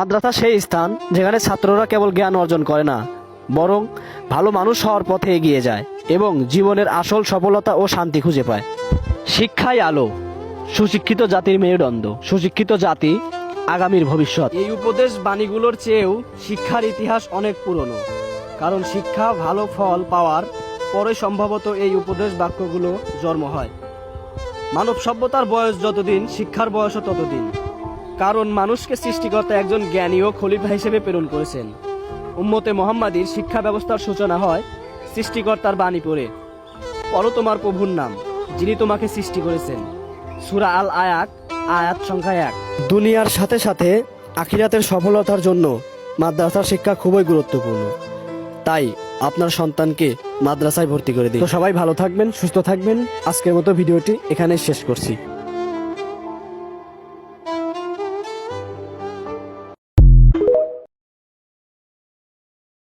মাদ্রাসা সেই স্থান যেখানে ছাত্ররা কেবল জ্ঞান অর্জন করে না, বরং ভালো মানুষ হওয়ার পথে এগিয়ে যায় এবং জীবনের আসল সফলতা ও শান্তি খুঁজে পায়। শিক্ষাই আলো, সুশিক্ষিত জাতির মেরুদণ্ড, সুশিক্ষিত জাতি আগামীর ভবিষ্যৎ। এই উপদেশ বাণীগুলোর চেয়েও শিক্ষার ইতিহাস অনেক পুরনো, কারণ শিক্ষা ভালো ফল পাওয়ার পরে সম্ভবত এই উপদেশ বাক্যগুলো জন্ম হয়। মানব সভ্যতার বয়স যতদিন, শিক্ষার বয়সও ততদিন, কারণ মানুষকে সৃষ্টিকর্তা একজন জ্ঞানী ও খলিফা হিসেবে প্রেরণ করেছেন। উম্মতে মুহাম্মাদীর শিক্ষা ব্যবস্থার সূচনা হয় সৃষ্টিকর্তার বাণী পড়ে। পড়ো তোমার প্রভুর নাম, যিনি তোমাকে সৃষ্টি করেছেন। সূরা আল আয়াত, আয়াত সংখ্যা 1। দুনিয়ার সাথে সাথে আখিরাতের সফলতার জন্য মাদ্রাসার শিক্ষা খুবই গুরুত্বপূর্ণ। তাই আপনার সন্তানকে মাদ্রাসায় ভর্তি করে দিন। তো সবাই ভালো থাকবেন, সুস্থ থাকবেন। আজকের মতো ভিডিওটি এখানে শেষ করছি।